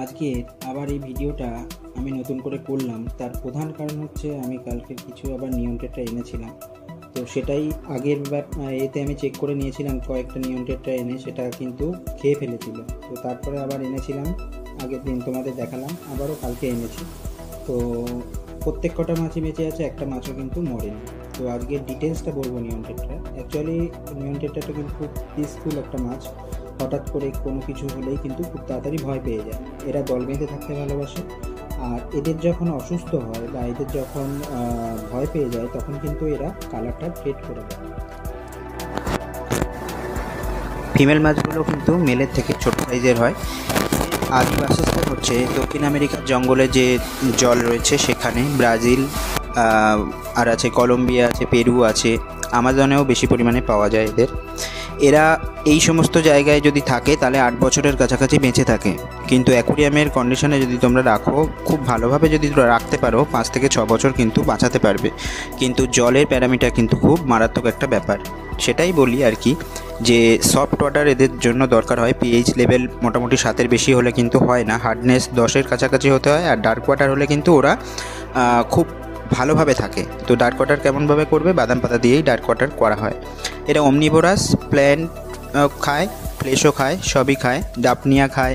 আজকে আবার এই ভিডিওটা আমি নতুন করে করলাম, তার প্রধান কারণ হচ্ছে আমি কালকে কিছু আবার নিয়ন টেট্রা এনেছিলাম। তো সেটাই আগের এতে আমি চেক করে নিয়েছিলাম, কয়েকটা নিয়ন টেট্রা এনে সেটা কিন্তু খেয়ে ফেলেছিল। তো তারপরে আবার এনেছিলাম, আগের দিন তোমাদের দেখালাম, আবারও কালকে এনেছি। তো প্রত্যেক কটা মাছই বেঁচে আছে, একটা মাছও কিন্তু মরেনি। তো আজকের ডিটেলসটা বলবো নিয়ন টেট্রা। অ্যাকচুয়ালি নিয়ন টেট্রাটা কিন্তু খুব পিসফুল একটা মাছ। হঠাৎ করে কোনো কিছু হলেই কিন্তু খুব তাড়াতাড়ি ভয় পেয়ে যায়। এরা দল বেঁধে থাকতে ভালোবাসে, আর এদের যখন অসুস্থ হয় বা এদের যখন ভয় পেয়ে যায় তখন কিন্তু এরা কালারটা ফেড করে দেয়। ফিমেল মাছগুলো কিন্তু মেলের থেকে ছোট সাইজের হয়। আদি বাসস্থান হচ্ছে দক্ষিণ আমেরিকার জঙ্গলে যে জল রয়েছে সেখানে, ব্রাজিল আর আছে কলম্বিয়া আছে, পেরু আছে, আমাজনেও বেশি পরিমাণে পাওয়া যায় এদের। এরা এই সমস্ত জায়গায় যদি থাকে তাহলে 8 বছরের কাছাকাছি বেঁচে থাকে। কিন্তু অ্যাকুরিয়ামের কন্ডিশনে যদি তোমরা রাখো, খুব ভালোভাবে যদি রাখতে পারো, 5 থেকে 6 বছর কিন্তু বাঁচাতে পারবে। কিন্তু জলের প্যারামিটার কিন্তু খুব মারাত্মক একটা ব্যাপার। সেটাই বলি আর কি, যে সফট ওয়াটার এদের জন্য দরকার হয়। পিএইচ লেভেল মোটামুটি 7-এর বেশি হলে কিন্তু হয় না, হার্ডনেস 10-এর কাছাকাছি হতে হয়। আর ডার্ক ওয়াটার হলে কিন্তু ওরা খুব ভালোভাবে থাকে। তো ডার্ক ওয়াটার কেমনভাবে করবে? বাদাম পাতা দিয়েই ডার্ক ওয়াটার করা হয়। এরা অমনিভোরাস, প্ল্যান্ট খায়, ফ্লেশও খায়, সবই খায়, ডাপনিয়া খায়,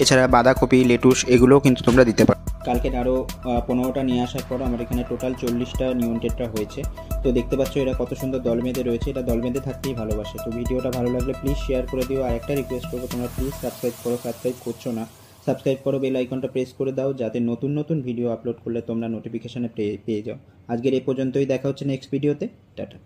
এছাড়া বাঁধাকপি, লেটুস এগুলোও কিন্তু তোমরা দিতে পারো। কালকের আরও 15টা নিয়ে আসার পর আমার এখানে টোটাল 40টা নিয়ন টেট্রা হয়েছে। তো দেখতে পাচ্ছ এরা কত সুন্দর দল বেঁধে রয়েছে। এটা দল বেঁধে থাকতেই ভালোবাসে। তো ভিডিওটা ভালো লাগলে প্লিজ শেয়ার করে দিও। আর একটা রিকোয়েস্ট করবো, তোমরা প্লিজ সাবস্ক্রাইব করো। সাবস্ক্রাইব করছো না, সাবস্ক্রাইব করো, বেল আইকনটা প্রেস করে দাও, যাতে নতুন নতুন ভিডিও আপলোড করলে তোমরা নোটিফিকেশানে পেয়ে যাও। আজকের এই পর্যন্তই, দেখা হচ্ছে নেক্সট ভিডিওতে। টাটা।